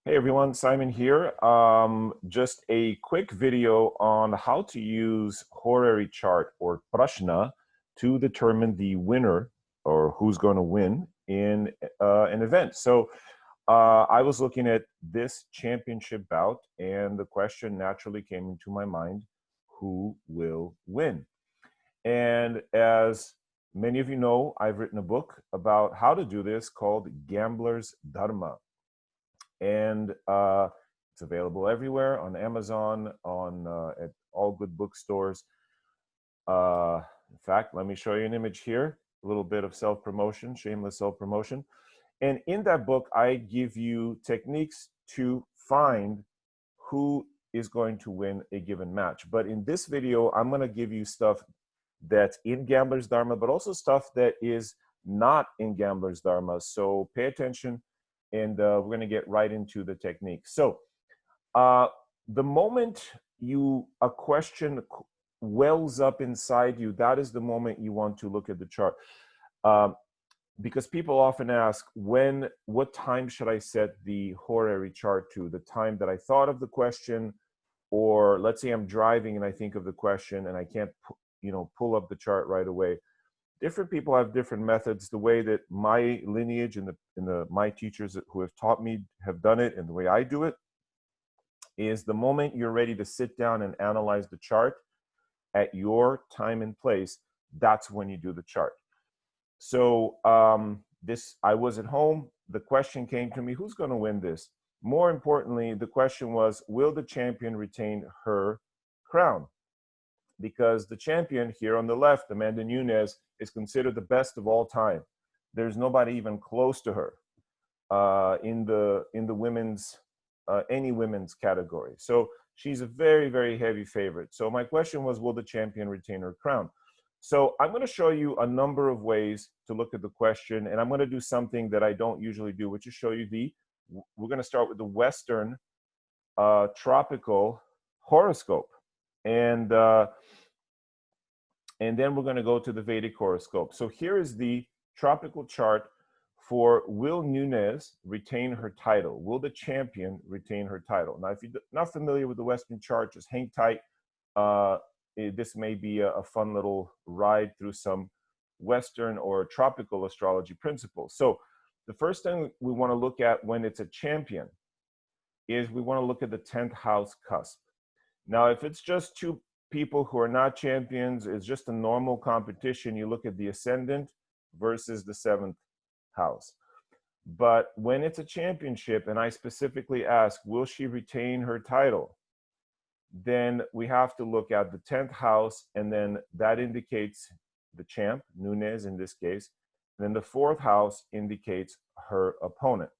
Hey everyone, Simon here. Just a quick video on how to use Horary chart or Prashna to determine the winner or who's going to win in an event. I was looking at this championship bout, and the question naturally came into my mind: who will win? And as many of you know, I've written a book about how to do this called Gambler's Dharma, and it's available everywhere on Amazon, on at all good bookstores. In fact, let me show you an image here. A little bit of self-promotion, shameless self-promotion. And in that book, I give you techniques to find who is going to win a given match. But in this video, I'm going to give you stuff that's in Gambler's Dharma, but also stuff that is not in Gambler's Dharma. So pay attention, and we're going to get right into the technique. So the moment a question wells up inside you, that is the moment you want to look at the chart. Because people often ask, what time should I set the horary chart to? The time that I thought of the question, or let's say I'm driving and I think of the question and I can't pull up the chart right away. Different people have different methods. The way that my lineage and my teachers who have taught me have done it, and the way I do it, is the moment you're ready to sit down and analyze the chart at your time and place, that's when you do the chart. So I was at home, the question came to me, who's going to win this? More importantly, the question was, will the champion retain her crown? Because the champion here on the left, Amanda Nunes, is considered the best of all time. There's nobody even close to her in the women's any women's category. So she's a very, very heavy favorite. So my question was, will the champion retain her crown? So I'm going to show you a number of ways to look at the question, and I'm going to do something that I don't usually do, which is show you we're going to start with the Western tropical horoscope, and then we're going to go to the Vedic horoscope. So here is the tropical chart for will Nunes retain her title? Will the champion retain her title? Now, if you're not familiar with the Western chart, just hang tight. This may be a fun little ride through some Western or tropical astrology principles. So the first thing we want to look at when it's a champion is we want to look at the 10th house cusp. Now, if it's just two people who are not champions, it's just a normal competition, you look at the ascendant versus the 7th house. But when it's a championship, and I specifically ask, will she retain her title? Then we have to look at the 10th house, and then that indicates the champ, Nunes in this case. And then the 4th house indicates her opponent.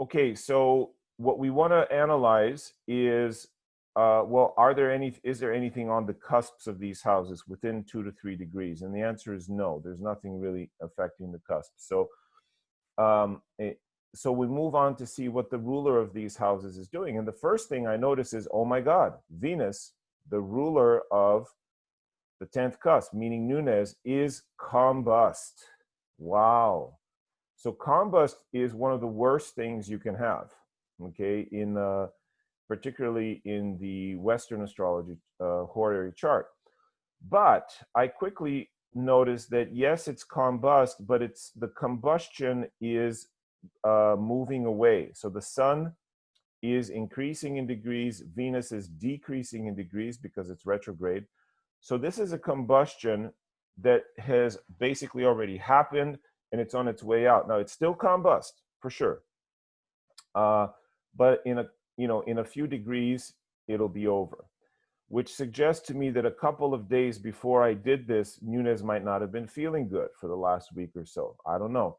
Okay, so what we want to analyze is, well, is there anything on the cusps of these houses within 2 to 3 degrees? And the answer is no, there's nothing really affecting the cusp. So we move on to see what the ruler of these houses is doing. And the first thing I notice is, oh my God, Venus, the ruler of the 10th cusp, meaning Nunes, is combust. Wow. So combust is one of the worst things you can have, okay, particularly in the Western astrology horary chart. But I quickly noticed that, yes, it's combust, but the combustion is moving away. So the sun is increasing in degrees, Venus is decreasing in degrees because it's retrograde. So this is a combustion that has basically already happened, and it's on its way out. Now, it's still combust for sure, but in a few degrees it'll be over, which suggests to me that a couple of days before I did this, Nunes might not have been feeling good for the last week or so. I don't know.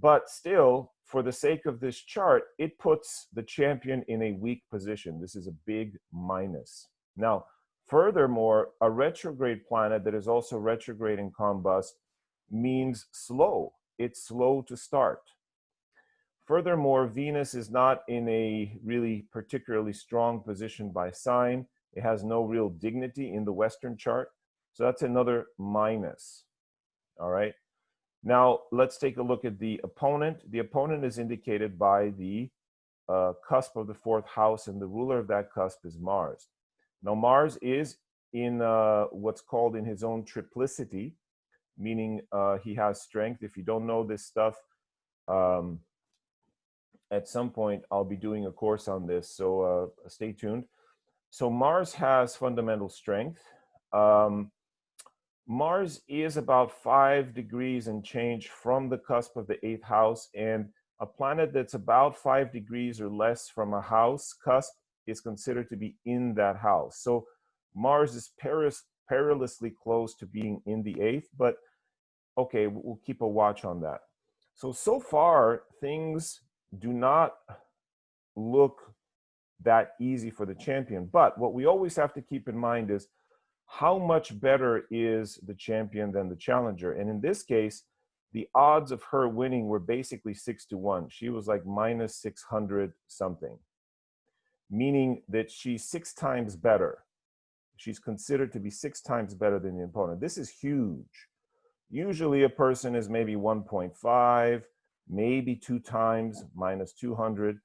But still, for the sake of this chart, it puts the champion in a weak position. This is a big minus. Now, furthermore, a retrograde planet that is also retrograde in combust means slow. It's slow to start. Furthermore, Venus is not in a really particularly strong position by sign. It has no real dignity in the Western chart. So that's another minus. All right. Now, let's take a look at the opponent. The opponent is indicated by the cusp of the fourth house, and the ruler of that cusp is Mars. Now, Mars is in what's called in his own triplicity, meaning he has strength. If you don't know this stuff, at some point I'll be doing a course on this, so stay tuned. So Mars has fundamental strength. Mars is about 5 degrees and change from the cusp of the 8th house, and a planet that's about 5 degrees or less from a house cusp is considered to be in that house. So Mars is perilously close to being in the 8th, but okay, we'll keep a watch on that. So far, things do not look that easy for the champion. But what we always have to keep in mind is how much better is the champion than the challenger. And in this case, the odds of her winning were basically 6-1. She was like minus 600 something, meaning that she's 6 times better. She's considered to be 6 times better than the opponent. This is huge. Usually a person is maybe 1.5, maybe 2 times, minus 200,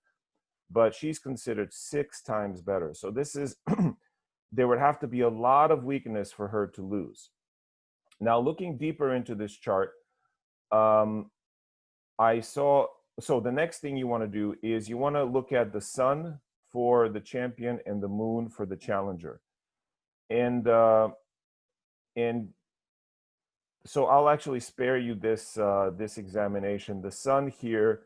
but she's considered 6 times better. So this is, there would have to be a lot of weakness for her to lose. Now, looking deeper into this chart, I saw, so the next thing you want to do is you want to look at the sun for the champion and the moon for the challenger. And so I'll actually spare you this this examination. The sun here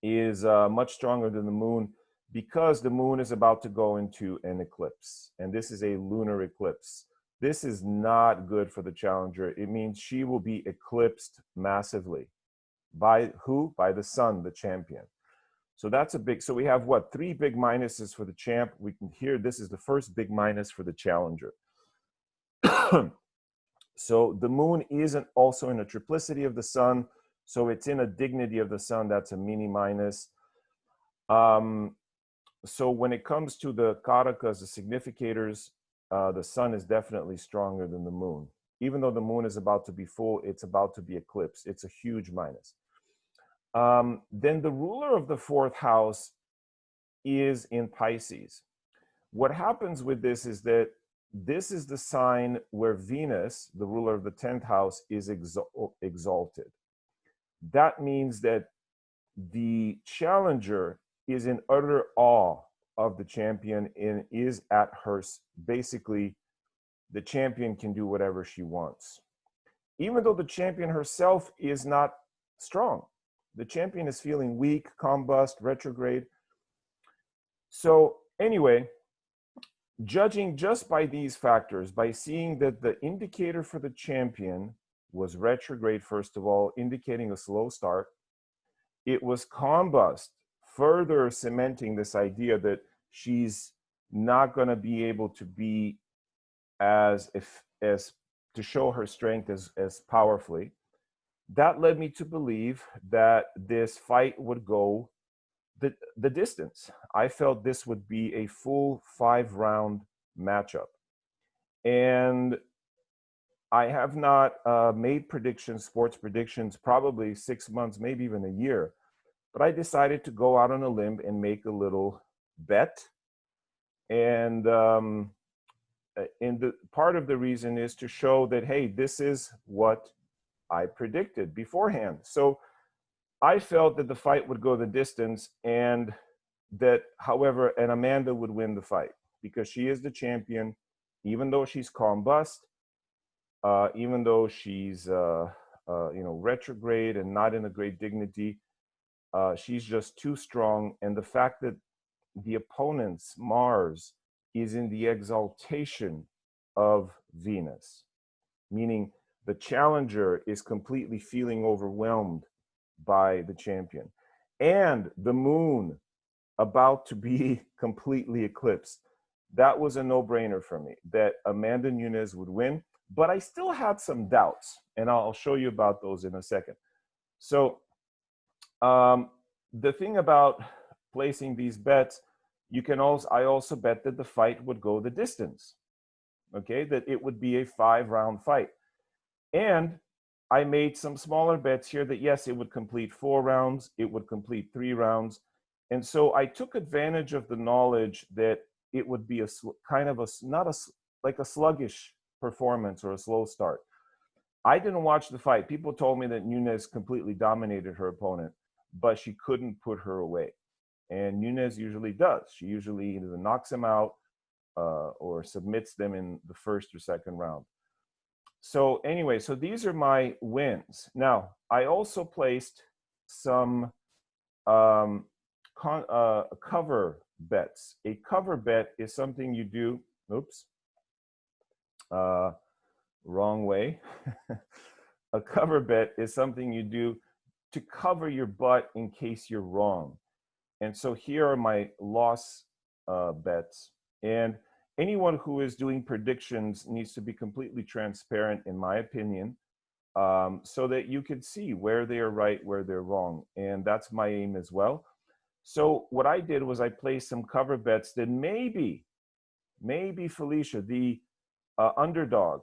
is much stronger than the moon because the moon is about to go into an eclipse, and this is a lunar eclipse. This is not good for the challenger. It means she will be eclipsed massively. By who? By the sun, the champion. So that's a big, so we have what, 3 big minuses for the champ. We can hear this is the first big minus for the challenger. So the moon isn't also in a triplicity of the sun, so it's in a dignity of the sun. That's a mini minus. So when it comes to the karakas, the significators, the sun is definitely stronger than the moon. Even though the moon is about to be full, it's about to be eclipsed. It's a huge minus. Then the ruler of the 4th house is in Pisces. What happens with this is that this is the sign where Venus, the ruler of the 10th house, is exalted. That means that the challenger is in utter awe of the champion and is at her, basically, the champion can do whatever she wants. Even though the champion herself is not strong. The champion is feeling weak, combust, retrograde. So anyway, judging just by these factors, by seeing that the indicator for the champion was retrograde, first of all, indicating a slow start. It was combust, further cementing this idea that she's not going to be able to be as to show her strength as powerfully. That led me to believe that this fight would go the distance. I felt this would be a full 5-round matchup. And I have not made predictions, sports predictions, probably 6 months, maybe even a year. But I decided to go out on a limb and make a little bet. And the part of the reason is to show that, hey, this is what I predicted beforehand. So I felt that the fight would go the distance, and that, however, and Amanda would win the fight because she is the champion, even though she's combust, even though she's retrograde and not in a great dignity. She's just too strong, and the fact that the opponent's Mars is in the exaltation of Venus, meaning the challenger is completely feeling overwhelmed by the champion, and the moon about to be completely eclipsed. That was a no-brainer for me that Amanda Nunes would win, but I still had some doubts, and I'll show you about those in a second. So the thing about placing these bets, I also bet that the fight would go the distance, okay, that it would be a 5-round fight. And I made some smaller bets here that yes, it would complete 4 rounds, it would complete 3 rounds. And so I took advantage of the knowledge that it would be a kind of a, not a, like a sluggish performance or a slow start. I didn't watch the fight. People told me that Nunes completely dominated her opponent, but she couldn't put her away. And Nunes usually does. She usually either knocks him out or submits them in the first or second round. So anyway, so these are my wins. Now, I also placed some cover bets. A cover bet is something you do, oops, wrong way. A cover bet is something you do to cover your butt in case you're wrong. And so here are my loss bets. And anyone who is doing predictions needs to be completely transparent, in my opinion, so that you can see where they are right, where they're wrong. And that's my aim as well. So what I did was I placed some cover bets that maybe Felicia, the underdog,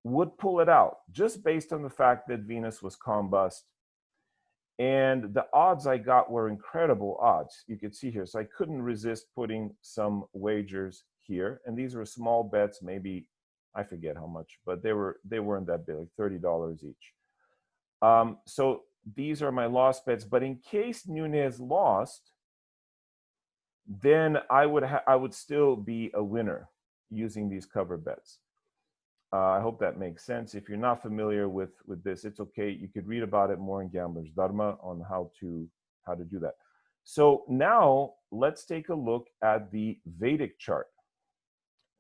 would pull it out just based on the fact that Venus was combust. And the odds I got were incredible odds. You could see here. So I couldn't resist putting some wagers here. And these were small bets, maybe, I forget how much, but they weren't that big, like $30 each. So these are my loss bets. But in case Nunes lost, then I would still be a winner using these cover bets. I hope that makes sense. If you're not familiar with this, it's okay. You could read about it more in Gambler's Dharma on how to do that. So now let's take a look at the Vedic chart.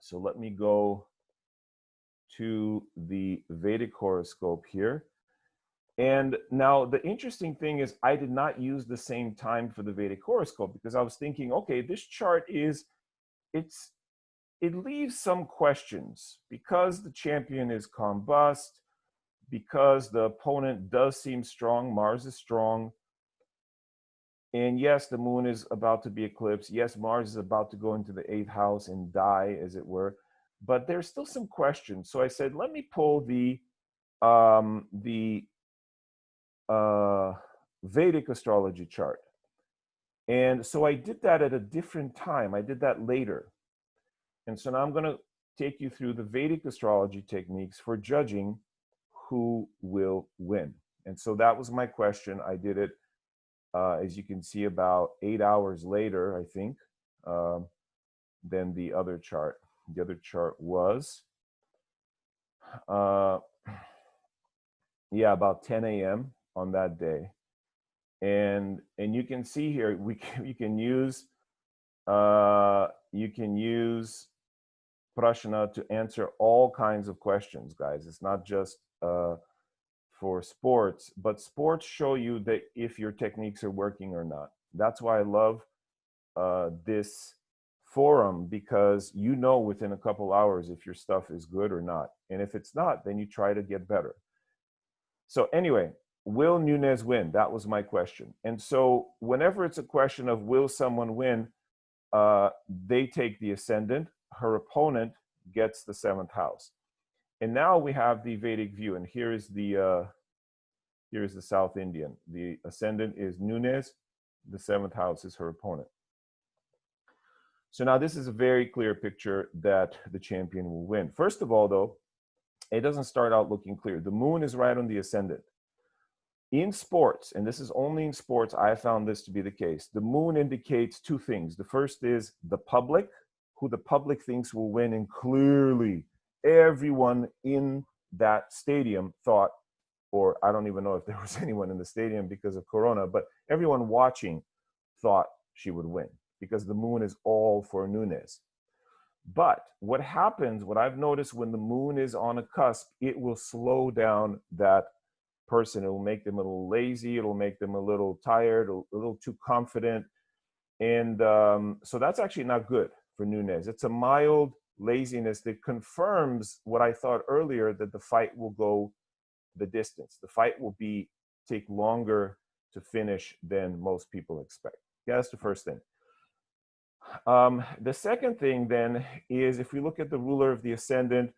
So let me go to the Vedic horoscope here. And now the interesting thing is I did not use the same time for the Vedic horoscope because I was thinking, okay, this chart it leaves some questions because the champion is combust, because the opponent does seem strong, Mars is strong, and yes, the moon is about to be eclipsed. Yes, Mars is about to go into the 8th house and die, as it were, but there's still some questions. So I said, let me pull the Vedic astrology chart. And so I did that at a different time. I did that later. And so now I'm going to take you through the Vedic astrology techniques for judging who will win. And so that was my question. I did it, as you can see, about 8 hours later, I think, than the other chart. The other chart was, yeah, about 10 a.m. on that day. And you can see here, you can use Prashna to answer all kinds of questions, guys. It's not just for sports, but sports show you that if your techniques are working or not. That's why I love this forum, because you know within a couple hours if your stuff is good or not. And if it's not, then you try to get better. So anyway, will Nunes win? That was my question. And so whenever it's a question of will someone win, they take the ascendant, her opponent gets the 7th house. And now we have the Vedic view, and here is the South Indian. The ascendant is Nunes, the 7th house is her opponent. So now this is a very clear picture that the champion will win. First of all, though, it doesn't start out looking clear. The moon is right on the ascendant. In sports, and this is only in sports, I found this to be the case, the moon indicates two things. The first is the public, who the public thinks will win, and clearly everyone in that stadium thought, or I don't even know if there was anyone in the stadium because of Corona, but everyone watching thought she would win because the moon is all for Nunes. But what happens, what I've noticed when the moon is on a cusp, it will slow down that person. It will make them a little lazy. It'll make them a little tired, a little too confident. And so that's actually not good for Nunes. It's a mild laziness that confirms what I thought earlier, that the fight will go the distance. The fight will take longer to finish than most people expect. Yeah, that's the first thing. The second thing then is, if we look at the ruler of the ascendant,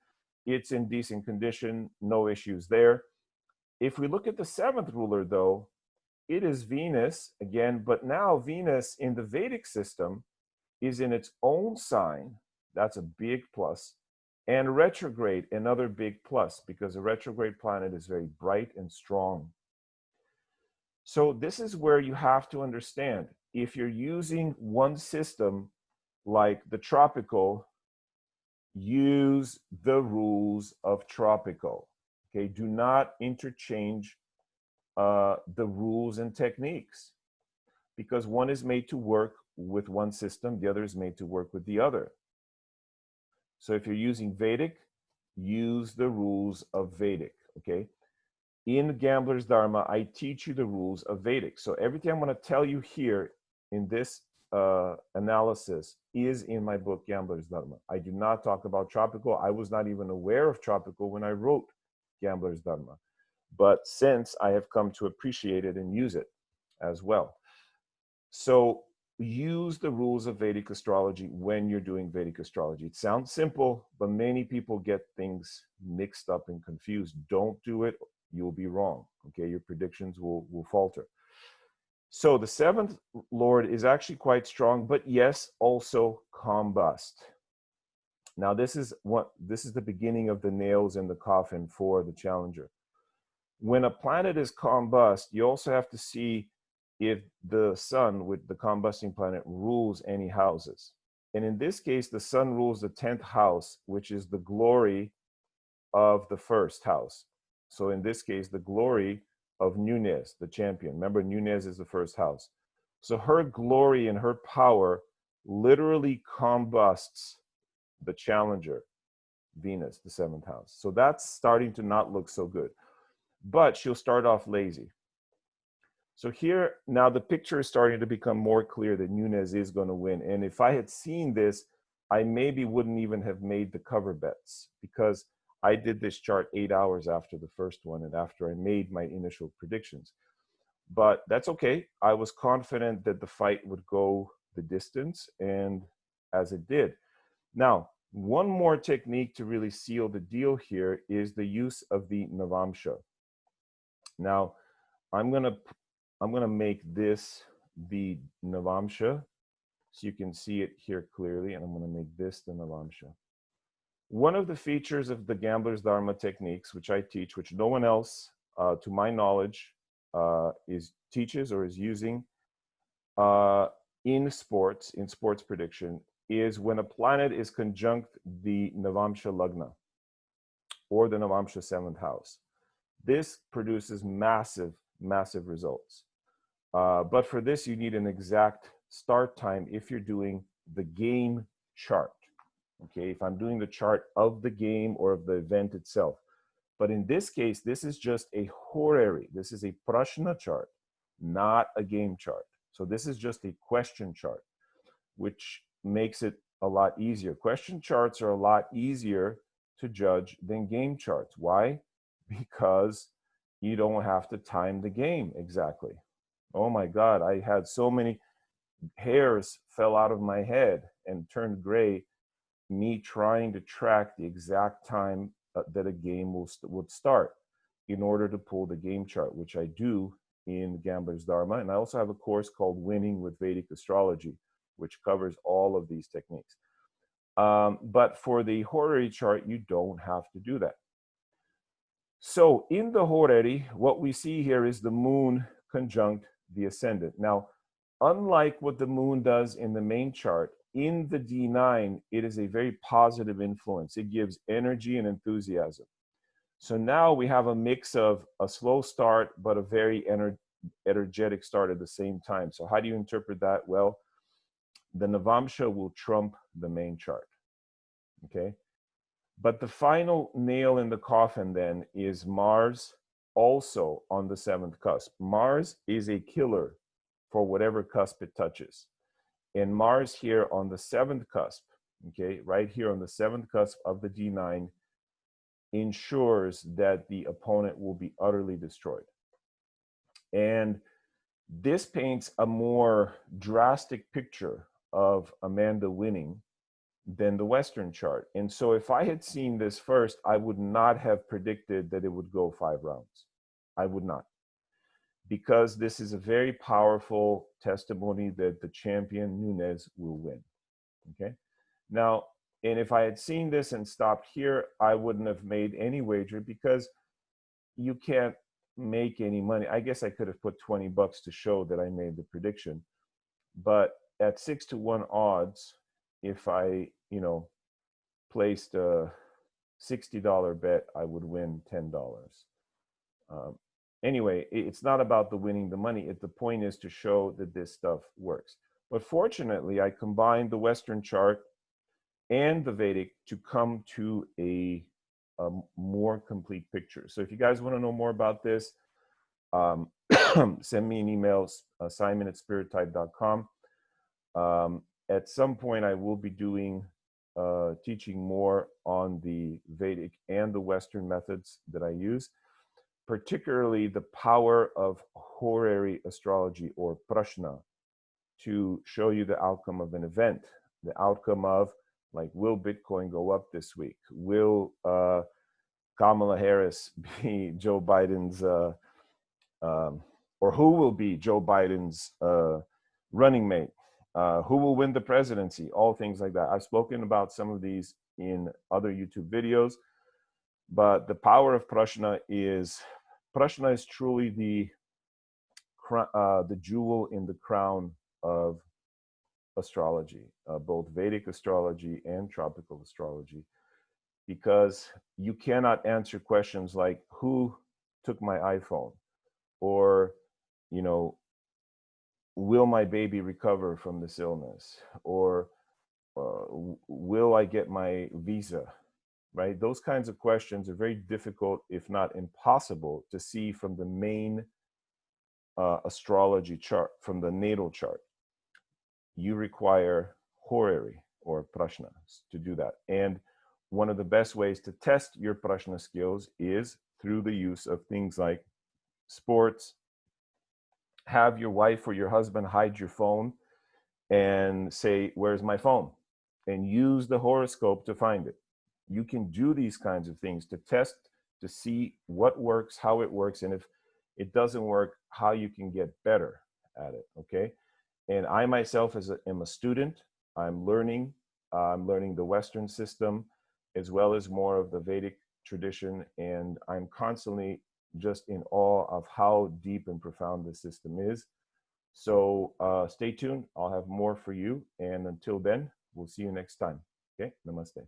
it's in decent condition, no issues there. If we look at the seventh ruler, though, it is Venus again, but now Venus in the Vedic system is in its own sign. That's a big plus. And retrograde, another big plus, because a retrograde planet is very bright and strong. So this is where you have to understand, if you're using one system like the tropical, use the rules of tropical. Okay, do not interchange the rules and techniques, because one is made to work with one system, the other is made to work with the other. So if you're using Vedic, use the rules of Vedic, okay? In Gambler's Dharma, I teach you the rules of Vedic. So everything I'm going to tell you here in this analysis is in my book, Gambler's Dharma. I do not talk about tropical. I was not even aware of tropical when I wrote Gambler's Dharma. But since I have come to appreciate it and use it as well. So use the rules of Vedic astrology when you're doing Vedic astrology. It sounds simple, but many people get things mixed up and confused. Don't do it. You'll be wrong. Okay, your predictions will falter. So the seventh lord is actually quite strong, but yes, also combust. Now this is the beginning of the nails in the coffin for the challenger. When a planet is combust, you also have to see if the sun with the combusting planet rules any houses. And in this case, the sun rules the 10th house, which is the glory of the first house. So in this case, the glory of Nunez, the champion. Remember, Nunez is the first house. So her glory and her power literally combusts the challenger, Venus, the 7th house. So that's starting to not look so good. But she'll start off lazy. So here, now the picture is starting to become more clear that Nunez is going to win. And if I had seen this, I maybe wouldn't even have made the cover bets, because I did this chart 8 hours after the first one and after I made my initial predictions. But that's okay. I was confident that the fight would go the distance, and as it did. Now, one more technique to really seal the deal here is the use of the Navamsha. Now, I'm gonna make this the Navamsha, so you can see it here clearly, and I'm gonna make this the Navamsha. One of the features of the Gambler's Dharma techniques, which I teach, which no one else, to my knowledge, teaches or is using in sports prediction, is when a planet is conjunct the Navamsha Lagna or the Navamsha 7th house. This produces massive results. But for this, you need an exact start time if you're doing the game chart. Okay, if I'm doing the chart of the game or of the event itself. But in this case, this is just a horary. This is a prashna chart, not a game chart. So this is just a question chart, which makes it a lot easier. Question charts are a lot easier to judge than game charts. Why? Because you don't have to time the game exactly. Oh my God, I had so many hairs fell out of my head and turned gray, me trying to track the exact time that a game would start in order to pull the game chart, which I do in Gambler's Dharma. And I also have a course called Winning with Vedic Astrology, which covers all of these techniques. But for the Horary chart, you don't have to do that. So in the Horary, what we see here is the moon conjunct the ascendant. Now, unlike what the moon does in the main chart, in the D9, it is a very positive influence. It gives energy and enthusiasm. So now we have a mix of a slow start, but a very energetic start at the same time. So how do you interpret that? Well, the Navamsha will trump the main chart, okay? But the final nail in the coffin then is Mars, also on the 7th cusp. Mars is a killer for whatever cusp it touches. And Mars here on the 7th cusp, okay, right here on the 7th cusp of the D9, ensures that the opponent will be utterly destroyed. And this paints a more drastic picture of Amanda winning than the Western chart. And so if I had seen this first, I would not have predicted that it would go 5 rounds. I would not, because this is a very powerful testimony that the champion Nunez will win. Okay. Now, and if I had seen this and stopped here, I wouldn't have made any wager, because you can't make any money. I guess I could have put $20 to show that I made the prediction, but at 6-to-1 odds, if I, placed a $60 bet, I would win $10. Anyway, it's not about the winning the money. The point is to show that this stuff works. But fortunately, I combined the Western chart and the Vedic to come to a more complete picture. So if you guys want to know more about this, send me an email, simon@spirittype.com. At some point, I will be doing teaching more on the Vedic and the Western methods that I use, particularly the power of horary astrology, or prashna, to show you the outcome of an event, the outcome of, like, will Bitcoin go up this week? Will Kamala Harris be Joe Biden's, or who will be Joe Biden's running mate? Who will win the presidency? All things like that. I've spoken about some of these in other YouTube videos, but the power of prashna is truly the jewel in the crown of astrology, both Vedic astrology and tropical astrology, because you cannot answer questions like, who took my iPhone? Or, will my baby recover from this illness? Or will I get my visa? Right? Those kinds of questions are very difficult, if not impossible, to see from the main astrology chart, from the natal chart. You require horary, or prashna, to do that. And one of the best ways to test your prashna skills is through the use of things like sports. Have your wife or your husband hide your phone and say, where's my phone? And use the horoscope to find it. You can do these kinds of things to test, to see what works, how it works, and if it doesn't work, how you can get better at it, okay? And I myself am a student. I'm learning the Western system, as well as more of the Vedic tradition, and I'm constantly just in awe of how deep and profound this system is. So stay tuned. I'll have more for you. And until then, we'll see you next time. Okay, namaste.